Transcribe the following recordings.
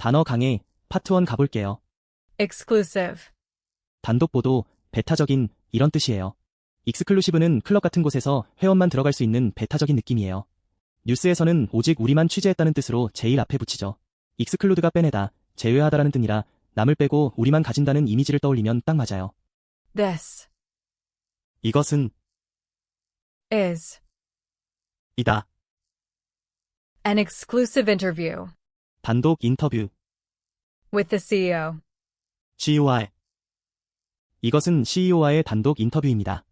단어 강의 파트 1 가볼게요. exclusive, 단독 보도, 배타적인 이런 뜻이에요. 익스클루시브는 클럽 같은 곳에서 회원만 들어갈 수 있는 배타적인 느낌이에요. 뉴스에서는 오직 우리만 취재했다는 뜻으로 제일 앞에 붙이죠. 익스클루드가 빼내다, 제외하다라는 뜻이라 남을 빼고 우리만 가진다는 이미지를 떠올리면 딱 맞아요. this 이것은 is 이다. an exclusive interview 단독 인터뷰, with the CEO. CEO와의. 이것은 CEO와의 단독 인터뷰입니다.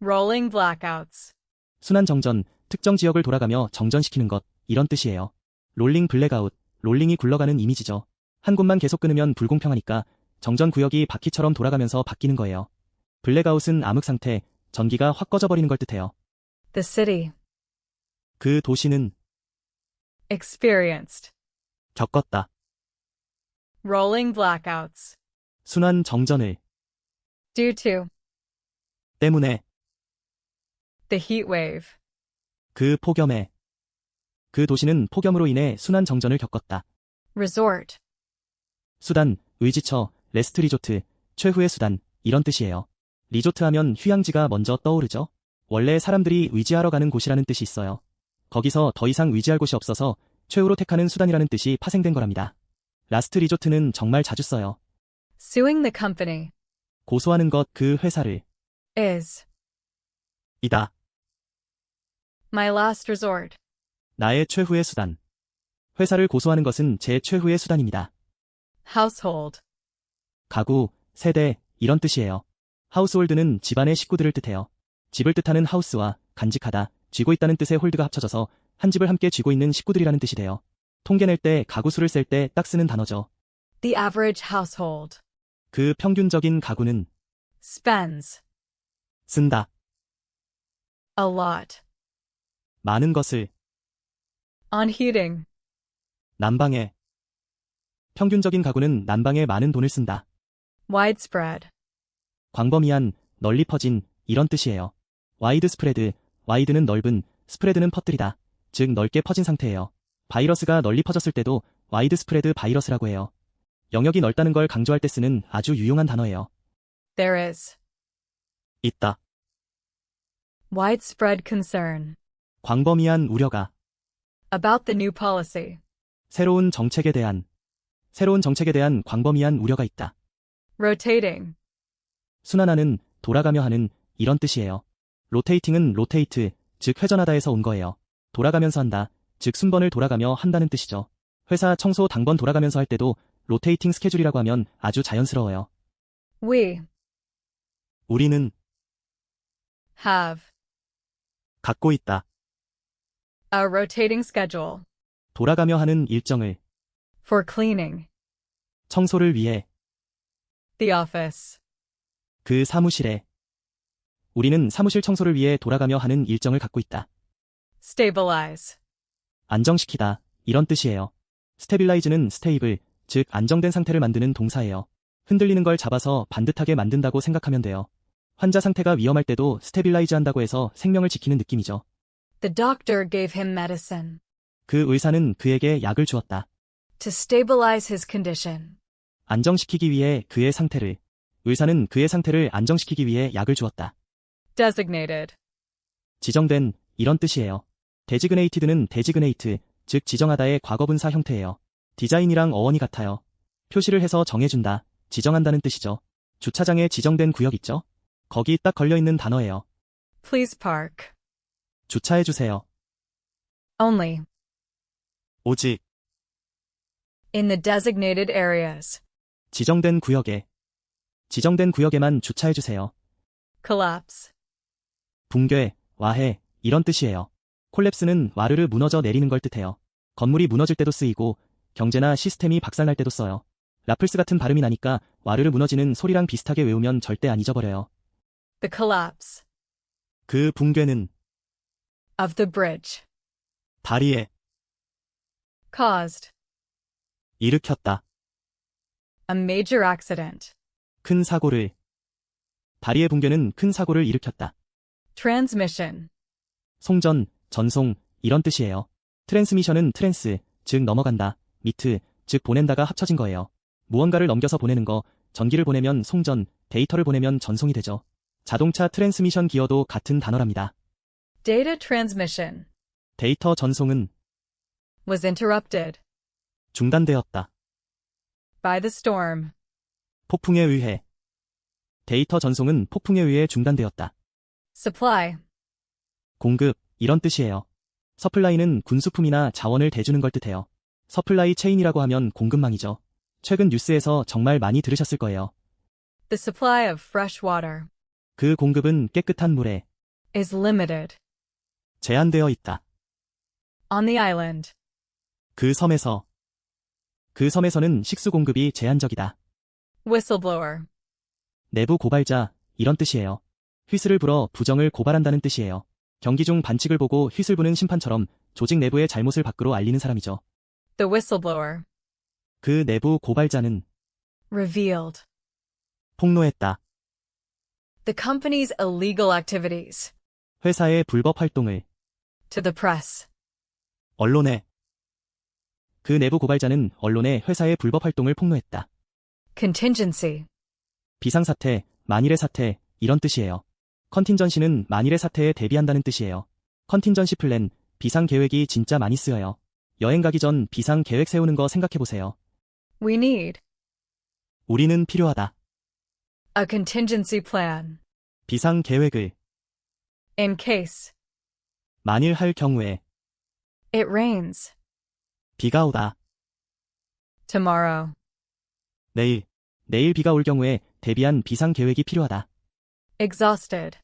Rolling blackouts, 순환 정전, 특정 지역을 돌아가며 정전시키는 것, 이런 뜻이에요. 롤링 블랙아웃, 롤링이 굴러가는 이미지죠. 한 곳만 계속 끊으면 불공평하니까 정전 구역이 바퀴처럼 돌아가면서 바뀌는 거예요. 블랙아웃은 암흑 상태, 전기가 확 꺼져버리는 걸 뜻해요. the city 그 도시는 experienced 겪었다. rolling blackouts 순환 정전을 due to 때문에 the heat wave, 그 폭염에 그 도시는 폭염으로 인해 순환 정전을 겪었다. resort, 수단, 의지처, 레스트 리조트, 최후의 수단, 이런 뜻이에요. 리조트 하면 휴양지가 먼저 떠오르죠. 원래 사람들이 의지하러 가는 곳이라는 뜻이 있어요. 거기서 더 이상 의지할 곳이 없어서 최후로 택하는 수단이라는 뜻이 파생된 거랍니다. 라스트 리조트는 정말 자주 써요. suing the company 고소하는 것, 그 회사를. is 이다. my last resort, 나의 최후의 수단. 회사를 고소하는 것은 제 최후의 수단입니다. household, 가구, 세대, 이런 뜻이에요. 하우스홀드는 집안의 식구들을 뜻해요. 집을 뜻하는 하우스와 간직하다, 쥐고 있다는 뜻의 홀드가 합쳐져서 한 집을 함께 쥐고 있는 식구들이라는 뜻이 돼요. 통계 낼 때, 가구 수를 셀 때 딱 쓰는 단어죠. the average household 그 평균적인 가구는 spends 쓴다. a lot 많은 것을 on heating, 난방에. 평균적인 가구는 난방에 많은 돈을 쓴다. widespread, 광범위한, 널리 퍼진, 이런 뜻이에요. 와이드 스프레드, 와이드는 넓은, 스프레드는 퍼뜨리다. 즉 넓게 퍼진 상태예요. 바이러스가 널리 퍼졌을 때도 와이드 스프레드 바이러스라고 해요. 영역이 넓다는 걸 강조할 때 쓰는 아주 유용한 단어예요. there is 있다. widespread concern 광범위한 우려가. about the new policy, 새로운 정책에 대한 광범위한 우려가 있다. rotating, 순환하는, 돌아가며 하는, 이런 뜻이에요. 로테이팅은 로테이트, 즉 회전하다에서 온 거예요. 돌아가면서 한다, 즉 순번을 돌아가며 한다는 뜻이죠. 회사 청소 당번 돌아가면서 할 때도 로테이팅 스케줄이라고 하면 아주 자연스러워요. we 우리는 have 갖고 있다. a rotating schedule 돌아가며 하는 일정을. for cleaning 청소를 위해. the office, 그 사무실에. 우리는 사무실 청소를 위해 돌아가며 하는 일정을 갖고 있다. stabilize, 안정시키다, 이런 뜻이에요. 스테빌라이즈는 스테이블, 즉 안정된 상태를 만드는 동사예요. 흔들리는 걸 잡아서 반듯하게 만든다고 생각하면 돼요. 환자 상태가 위험할 때도 스테빌라이즈 한다고 해서 생명을 지키는 느낌이죠. the doctor gave him medicine 그 의사는 그에게 약을 주었다. to stabilize his condition, 안정시키기 위해 그의 상태를. 의사는 그의 상태를 안정시키기 위해 약을 주었다. designated, 지정된, 이런 뜻이에요. 데지그네이티드는 데지그네이트, 즉 지정하다의 과거분사 형태예요. 디자인이랑 어원이 같아요. 표시를 해서 정해준다, 지정한다는 뜻이죠. 주차장에 지정된 구역 있죠? 거기 딱 걸려있는 단어예요. please park, 주차해주세요. only 오직, in the designated areas, 지정된 구역에. 지정된 구역에만 주차해주세요. collapse, 붕괴, 와해, 이런 뜻이에요. 콜랩스는 와르르 무너져 내리는 걸 뜻해요. 건물이 무너질 때도 쓰이고 경제나 시스템이 박살날 때도 써요. 라플스 같은 발음이 나니까 와르르 무너지는 소리랑 비슷하게 외우면 절대 안 잊어버려요. the collapse 그 붕괴는 of the bridge 다리에 caused 일으켰다. a major accident, 큰 사고를. 다리의 붕괴는 큰 사고를 일으켰다. transmission, 송전, 전송, 이런 뜻이에요. 트랜스미션은 트랜스, 즉 넘어간다, 미트, 즉 보낸다가 합쳐진 거예요. 무언가를 넘겨서 보내는 거, 전기를 보내면 송전, 데이터를 보내면 전송이 되죠. 자동차 트랜스미션 기어도 같은 단어랍니다. Data transmission 데이터 전송은 was interrupted 중단되었다. by the storm. 폭풍에 의해. 데이터 전송은 폭풍에 의해 중단되었다. Supply 공급, 이런 뜻이에요. 서플라이는 군수품이나 자원을 대주는 걸 뜻해요. 서플라이 체인이라고 하면 공급망이죠. 최근 뉴스에서 정말 많이 들으셨을 거예요. the supply of fresh water 그 공급은 깨끗한 물에 is limited 제한되어 있다. on the island. 그 섬에서는 식수 공급이 제한적이다. Whistleblower 내부 고발자, 이런 뜻이에요. 휘슬을 불어 부정을 고발한다는 뜻이에요. 경기 중 반칙을 보고 휘슬 부는 심판처럼 조직 내부의 잘못을 밖으로 알리는 사람이죠. the whistleblower 그 내부 고발자는 revealed 폭로했다. the company's illegal activities 회사의 불법 활동을 to the press. 언론에. 그 내부 고발자는 언론에 회사의 불법 활동을 폭로했다. Contingency 비상사태, 만일의 사태, 이런 뜻이에요. 컨틴전시는 만일의 사태에 대비한다는 뜻이에요. 컨틴전시 플랜, 비상계획이 진짜 많이 쓰여요. 여행 가기 전 비상계획 세우는 거 생각해보세요. we need 우리는 필요하다. a contingency plan 비상계획을 in case 만일 할 경우에 it rains 비가 오다. tomorrow. 내일 비가 올 경우에 대비한 비상계획이 필요하다. Exhausted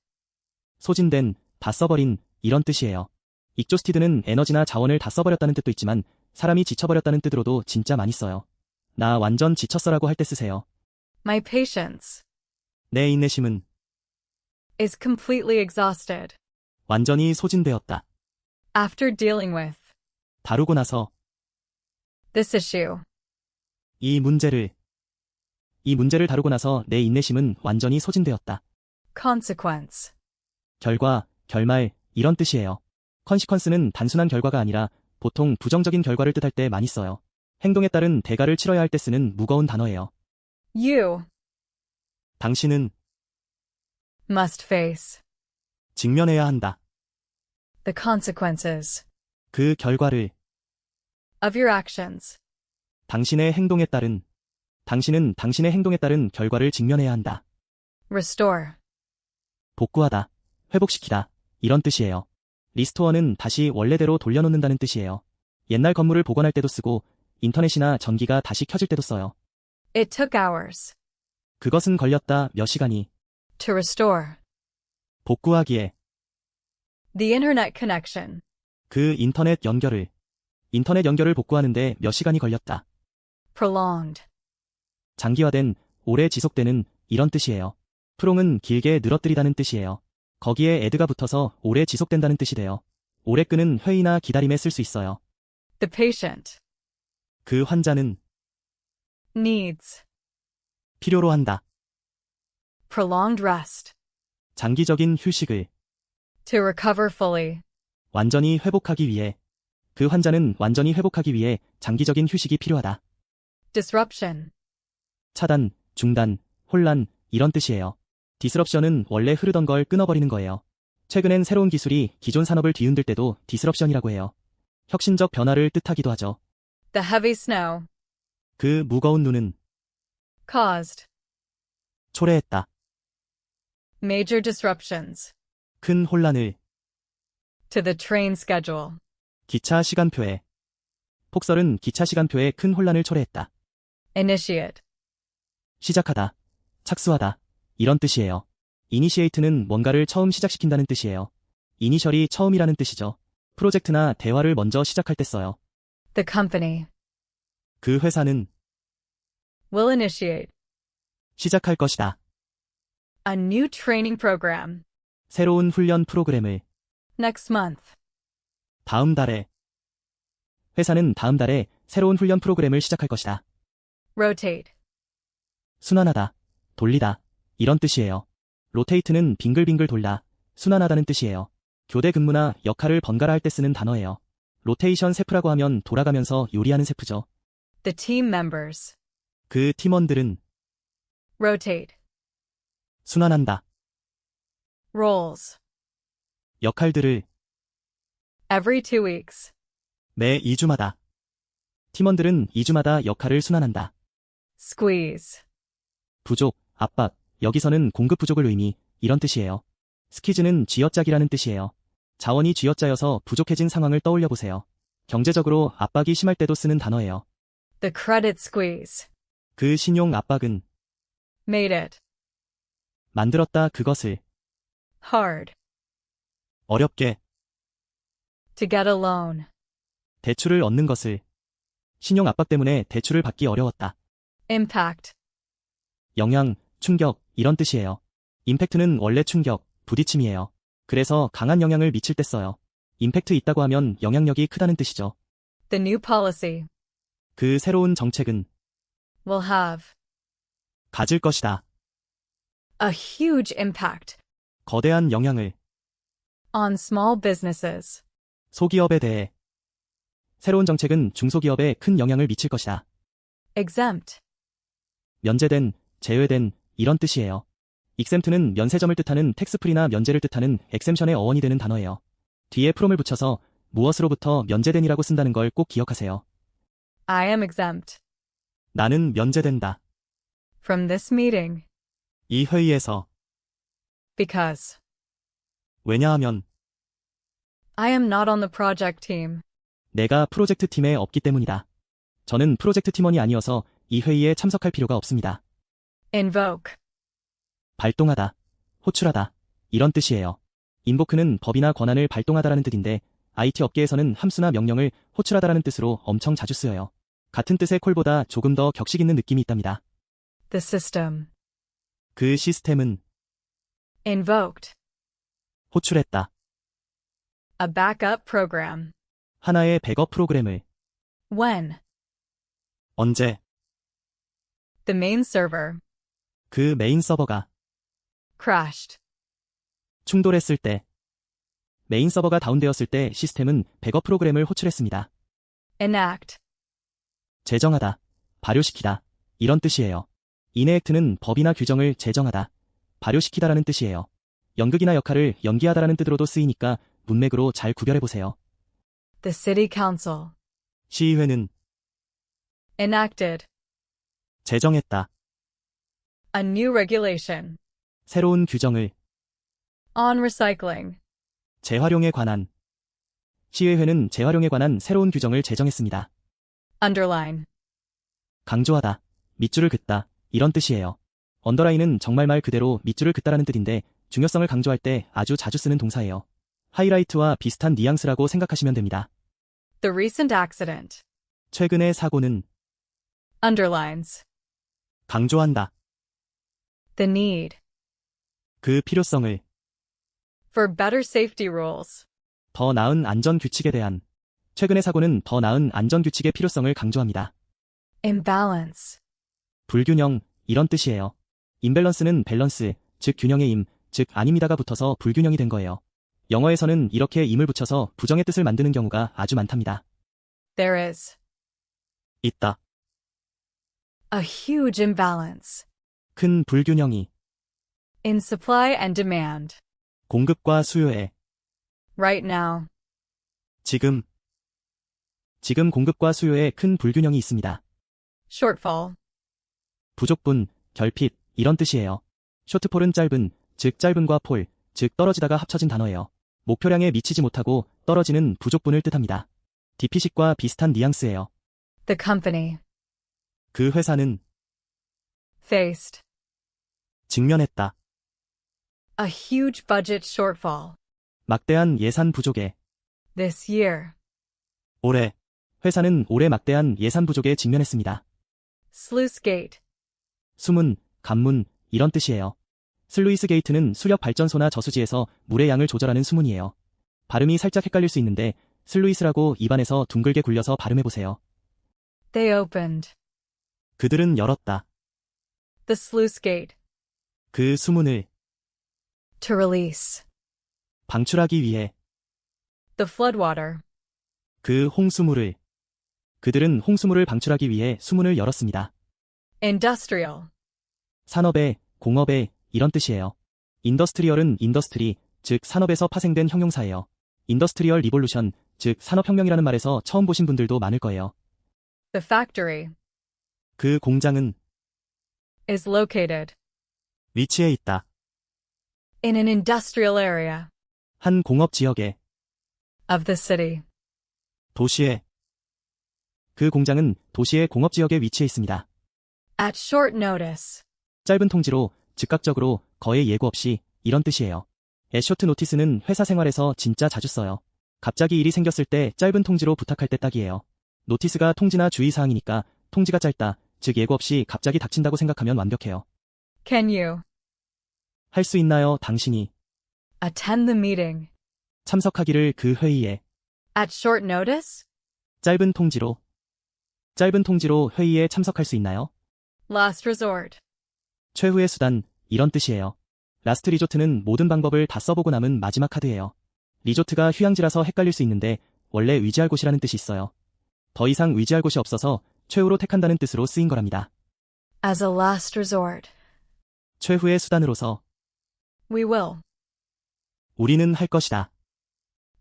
소진된, 다 써버린, 이런 뜻이에요. 익조스티드는 에너지나 자원을 다 써버렸다는 뜻도 있지만 사람이 지쳐버렸다는 뜻으로도 진짜 많이 써요. 나 완전 지쳤어라고 할 때 쓰세요. my patience 내 인내심은 is completely exhausted 완전히 소진되었다. after dealing with 다루고 나서 this issue. 이 문제를 다루고 나서 내 인내심은 완전히 소진되었다. Consequence 결과, 결말, 이런 뜻이에요. 컨시퀀스는 단순한 결과가 아니라 보통 부정적인 결과를 뜻할 때 많이 써요. 행동에 따른 대가를 치러야 할 때 쓰는 무거운 단어예요. you 당신은 must face 직면해야 한다. the consequences 그 결과를 of your actions. 당신은 당신의 행동에 따른 결과를 직면해야 한다. Restore 복구하다, 회복시키다, 이런 뜻이에요. 리스토어는 다시 원래대로 돌려놓는다는 뜻이에요. 옛날 건물을 복원할 때도 쓰고 인터넷이나 전기가 다시 켜질 때도 써요. it took hours 그것은 걸렸다, 몇 시간이. to restore 복구하기에. the internet connection. 그 인터넷 연결을 복구하는데 몇 시간이 걸렸다. Prolonged 장기화된, 오래 지속되는, 이런 뜻이에요. 프롱은 길게 늘어뜨리다는 뜻이에요. 거기에 에드가 붙어서 오래 지속된다는 뜻이 돼요. 오래 끄는 회의나 기다림에 쓸 수 있어요. the patient 그 환자는 needs 필요로 한다. prolonged rest 장기적인 휴식을 to recover fully. 완전히 회복하기 위해. 그 환자는 완전히 회복하기 위해 장기적인 휴식이 필요하다. Disruption 차단, 중단, 혼란, 이런 뜻이에요. 디스럽션은 원래 흐르던 걸 끊어버리는 거예요. 최근엔 새로운 기술이 기존 산업을 뒤흔들 때도 디스럽션이라고 해요. 혁신적 변화를 뜻하기도 하죠. the heavy snow 그 무거운 눈은 caused 초래했다. major disruptions 큰 혼란을. to the train schedule. 기차 시간표에. 폭설은 기차 시간표에 큰 혼란을 초래했다. Initiate 시작하다, 착수하다, 이런 뜻이에요. 이니시에이트는 뭔가를 처음 시작시킨다는 뜻이에요. 이니셜이 처음이라는 뜻이죠. 프로젝트나 대화를 먼저 시작할 때 써요. the company 그 회사는 will initiate 시작할 것이다. a new training program 새로운 훈련 프로그램을. next month. 다음 달에. 회사는 다음 달에 새로운 훈련 프로그램을 시작할 것이다. Rotate 순환하다, 돌리다, 이런 뜻이에요. 로테이트는 빙글빙글 돌다, 순환하다는 뜻이에요. 교대 근무나 역할을 번갈아 할 때 쓰는 단어예요. 로테이션 셰프라고 하면 돌아가면서 요리하는 셰프죠. The team members. 그 팀원들은 Rotate. 순환한다. Roles. 역할들을 Every 2 weeks. 매 2주마다. 팀원들은 2주마다 역할을 순환한다. Squeeze. 부족, 압박, 여기서는 공급 부족을 의미, 이런 뜻이에요. 스퀴즈는 쥐어짜기라는 뜻이에요. 자원이 쥐어짜여서 부족해진 상황을 떠올려 보세요. 경제적으로 압박이 심할 때도 쓰는 단어예요. The credit squeeze. 그 신용 압박은 Made it. 만들었다 그것을 Hard. 어렵게 To get a loan. 대출을 얻는 것을 신용 압박 때문에 대출을 받기 어려웠다. Impact. 영향, 충격, 이런 뜻이에요. 임팩트는 원래 충격, 부딪힘이에요. 그래서 강한 영향을 미칠 때 써요. 임팩트 있다고 하면 영향력이 크다는 뜻이죠. The new policy. 그 새로운 정책은 Will have. 가질 것이다. A huge impact. 거대한 영향을 On small businesses. 소기업에 대해 새로운 정책은 중소기업에 큰 영향을 미칠 것이다. Exempt. 면제된, 제외된, 이런 뜻이에요. exempt는 면세점을 뜻하는 텍스프리나 면제를 뜻하는 exemption의 어원이 되는 단어예요. 뒤에 from을 붙여서 무엇으로부터 면제된이라고 쓴다는 걸 꼭 기억하세요. I am exempt. 나는 면제된다. From this meeting. 이 회의에서. Because. 왜냐하면 I am not on the project team. 내가 프로젝트 팀에 없기 때문이다. 저는 프로젝트 팀원이 아니어서 이 회의에 참석할 필요가 없습니다. Invoke. 발동하다, 호출하다, 이런 뜻이에요. 인보크는 법이나 권한을 발동하다라는 뜻인데 IT 업계에서는 함수나 명령을 호출하다라는 뜻으로 엄청 자주 쓰여요. 같은 뜻의 콜보다 조금 더 격식 있는 느낌이 있답니다. The system. 그 시스템은 Invoked. 호출했다. A backup program. 하나의 백업 프로그램을 When. 언제 The main server. 그 메인 서버가 Crashed. 충돌했을 때 메인 서버가 다운되었을 때 시스템은 백업 프로그램을 호출했습니다. Enact. 제정하다, 발효시키다, 이런 뜻이에요. enact는 법이나 규정을 제정하다, 발효시키다라는 뜻이에요. 연극이나 역할을 연기하다라는 뜻으로도 쓰이니까 문맥으로 잘 구별해보세요. The city council. 시의회는 Enacted. 제정했다. A new regulation. 새로운 규정을 On recycling. 재활용에 관한 시의회는 재활용에 관한 새로운 규정을 제정했습니다. Underline. 강조하다, 밑줄을 긋다, 이런 뜻이에요. 언더라인은 정말 말 그대로 밑줄을 긋다라는 뜻인데 중요성을 강조할 때 아주 자주 쓰는 동사예요. 하이라이트와 비슷한 뉘앙스라고 생각하시면 됩니다. The recent accident. 최근의 사고는 Underlines. 강조한다. The need. 그 필요성을 For better safety rules. 더 나은 안전 규칙에 대한 최근의 사고는 더 나은 안전 규칙의 필요성을 강조합니다. Imbalance. 불균형, 이런 뜻이에요. 임밸런스는 밸런스, 즉 균형의 임, 즉 아닙니다가 붙어서 불균형이 된 거예요. 영어에서는 이렇게 임을 붙여서 부정의 뜻을 만드는 경우가 아주 많답니다. There is. 있다. A huge imbalance. 큰 불균형이 In supply and demand. 공급과 수요에 Right now. 지금 공급과 수요에 큰 불균형이 있습니다. Shortfall. 부족분, 결핍, 이런 뜻이에요. 쇼트폴은 짧은, 즉 짧은과 폴, 즉 떨어지다가 합쳐진 단어예요. 목표량에 미치지 못하고 떨어지는 부족분을 뜻합니다. 디피식과 비슷한 뉘앙스예요. The company. 그 회사는 Faced. 직면했다. A huge budget shortfall. 막대한 예산 부족에 This year. 올해 회사는 올해 막대한 예산 부족에 직면했습니다. Sluice gate. 수문, 관문, 이런 뜻이에요. 슬루이스 게이트는 수력 발전소나 저수지에서 물의 양을 조절하는 수문이에요. 발음이 살짝 헷갈릴 수 있는데 슬루이스라고 입안에서 둥글게 굴려서 발음해보세요. They opened. 그들은 열었다. The sluice gate. 그 수문을 To release. 방출하기 위해 The floodwater. 그 홍수물을 그들은 홍수물을 방출하기 위해 수문을 열었습니다. Industrial. 산업에, 공업에 이런 뜻이에요. 인더스트리얼은 인더스트리, 즉 산업에서 파생된 형용사예요. 인더스트리얼 리볼루션, 즉 산업혁명이라는 말에서 처음 보신 분들도 많을 거예요. The factory 그 공장은 is located 위치해 있다. in an industrial area 한 공업 지역에, of the city. 도시에. 그 공장은 도시의 공업 지역에 위치해 있습니다. At short notice. 짧은 통지로, 즉각적으로, 거의 예고 없이 이런 뜻이에요. 애쇼트 노티스는 회사 생활에서 진짜 자주 써요. 갑자기 일이 생겼을 때 짧은 통지로 부탁할 때 딱이에요. 노티스가 통지나 주의사항이니까 통지가 짧다, 즉 예고 없이 갑자기 닥친다고 생각하면 완벽해요. Can you 할 수 있나요, 당신이? attend the meeting 참석하기를 그 회의에. at short notice? 짧은 통지로. 짧은 통지로 회의에 참석할 수 있나요? Last resort. 최후의 수단, 이런 뜻이에요. 라스트 리조트는 모든 방법을 다 써보고 남은 마지막 카드예요. 리조트가 휴양지라서 헷갈릴 수 있는데 원래 위지할 곳이라는 뜻이 있어요. 더 이상 위지할 곳이 없어서 최후로 택한다는 뜻으로 쓰인 거랍니다. As a last resort. 최후의 수단으로서. We will 우리는 할 것이다.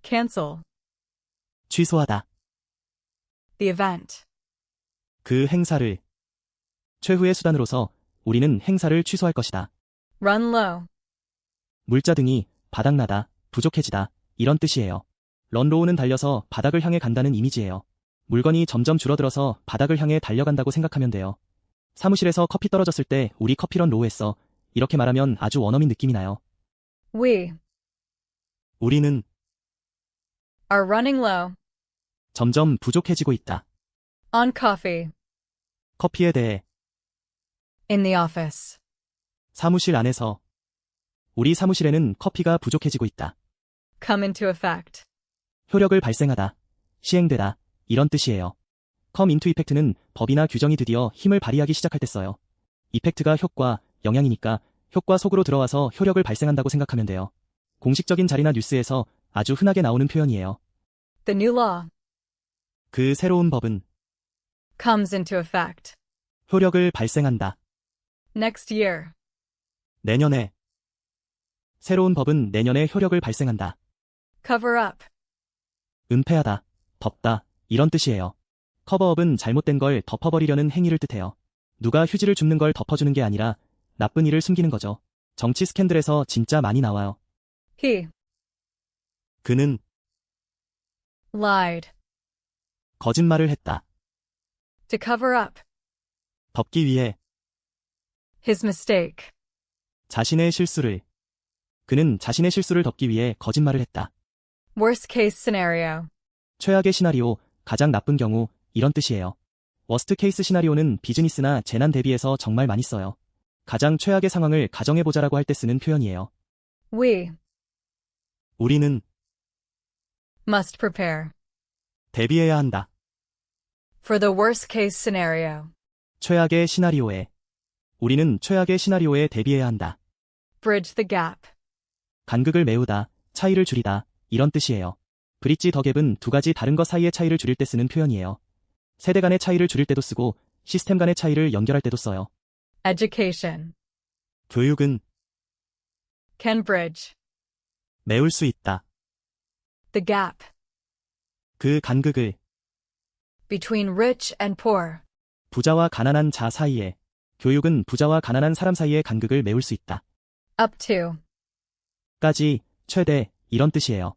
cancel 취소하다. the event. 그 행사를. 최후의 수단으로서 우리는 행사를 취소할 것이다. Run low. 물자 등이 바닥나다, 부족해지다, 이런 뜻이에요. 런로우는 달려서 바닥을 향해 간다는 이미지예요. 물건이 점점 줄어들어서 바닥을 향해 달려간다고 생각하면 돼요. 사무실에서 커피 떨어졌을 때 우리 커피 런로우 했어. 이렇게 말하면 아주 원어민 느낌이 나요. We 우리는 are running low 점점 부족해지고 있다. on coffee 커피에 대해. in the office. 사무실 안에서. 우리 사무실에는 커피가 부족해지고 있다. Come into effect. 효력을 발생하다, 시행되다, 이런 뜻이에요. come into effect는 법이나 규정이 드디어 힘을 발휘하기 시작할 때 써요. 이펙트가 효과, 영향이니까 효과 속으로 들어와서 효력을 발생한다고 생각하면 돼요. 공식적인 자리나 뉴스에서 아주 흔하게 나오는 표현이에요. The new law 그 새로운 법은 comes into effect. 효력을 발생한다. Next year. 내년에. 새로운 법은 내년에 효력을 발생한다. Cover up. 은폐하다, 덮다, 이런 뜻이에요. 커버업은 잘못된 걸 덮어버리려는 행위를 뜻해요. 누가 휴지를 줍는 걸 덮어주는 게 아니라 나쁜 일을 숨기는 거죠. 정치 스캔들에서 진짜 많이 나와요. He 그는 lied 거짓말을 했다. to cover up 덮기 위해. his mistake. 자신의 실수를. 그는 자신의 실수를 덮기 위해 거짓말을 했다. Worst case scenario. 최악의 시나리오, 가장 나쁜 경우, 이런 뜻이에요. 워스트 케이스 시나리오는 비즈니스나 재난 대비해서 정말 많이 써요. 가장 최악의 상황을 가정해보자라고 할 때 쓰는 표현이에요. We 우리는 must prepare 대비해야 한다. for the worst case scenario. 최악의 시나리오에. 우리는 최악의 시나리오에 대비해야 한다. Bridge the gap. 간극을 메우다, 차이를 줄이다, 이런 뜻이에요. 브릿지 더 갭은 두 가지 다른 것 사이의 차이를 줄일 때 쓰는 표현이에요. 세대 간의 차이를 줄일 때도 쓰고 시스템 간의 차이를 연결할 때도 써요. Education 교육은 can bridge 메울 수 있다. the gap 그 간극을. between rich and poor. 부자와 가난한 자 사이에. 교육은 부자와 가난한 사람 사이의 간극을 메울 수 있다. Up to 까지, 최대, 이런 뜻이에요.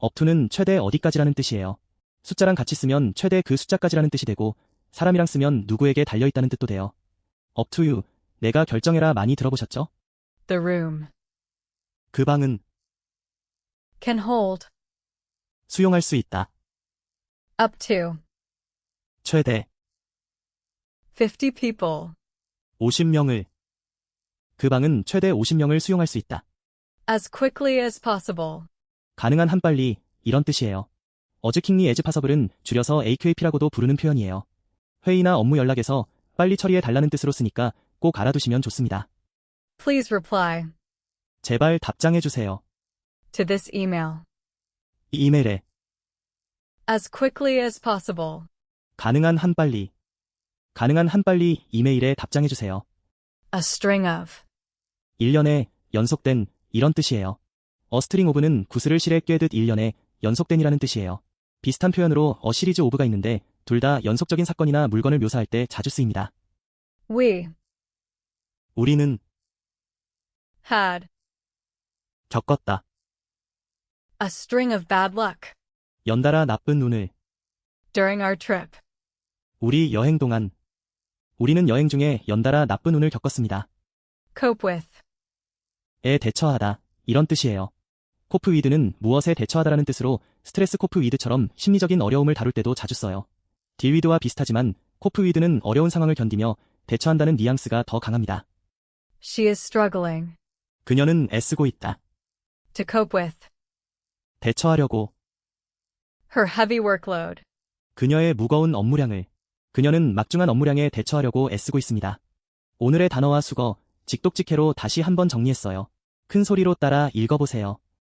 up to는 최대 어디까지라는 뜻이에요. 숫자랑 같이 쓰면 최대 그 숫자까지라는 뜻이 되고 사람이랑 쓰면 누구에게 달려있다는 뜻도 돼요. up to you, 내가 결정해라 많이 들어보셨죠? the room 그 방은 can hold 수용할 수 있다. up to 최대 50 people. 50명을. 그 방은 최대 50명을 수용할 수 있다. As quickly as possible. 가능한 한 빨리, 이런 뜻이에요. 어즈킹리 에즈 파서블은 줄여서 AQAP라고도 부르는 표현이에요. 회의나 업무 연락에서 빨리 처리해 달라는 뜻으로 쓰니까 꼭 알아두시면 좋습니다. Please reply 제발 답장해 주세요. to this email 이 이메일에. as quickly as possible. 가능한 한 빨리. 가능한 한 빨리 이메일에 답장해주세요. A string of. 1년에 연속된 이런 뜻이에요. A string of는 구슬을 실에 꿰듯 1년에 연속된이라는 뜻이에요. 비슷한 표현으로 a 시리즈 of가 있는데 둘 다 연속적인 사건이나 물건을 묘사할 때 자주 쓰입니다. We 우리는 had 겪었다. a string of bad luck 연달아 나쁜 운을. during our trip. 우리 여행 동안. 우리는 여행 중에 연달아 나쁜 운을 겪었습니다. Cope with. 에 대처하다. 이런 뜻이에요. 코프 위드는 무엇에 대처하다라는 뜻으로 스트레스 코프 위드처럼 심리적인 어려움을 다룰 때도 자주 써요. 딜 위드와 비슷하지만 코프 위드는 어려운 상황을 견디며 대처한다는 뉘앙스가 더 강합니다. She is struggling 그녀는 애쓰고 있다. to cope with 대처하려고. her heavy workload. 그녀의 무거운 업무량을. 그녀는 막중한 업무량에 대처하려고 애쓰고 있습니다. 오늘의 단어와 수거, 직독직해로 다시 한번 정리했어요. 큰 소리로 따라 읽어보세요.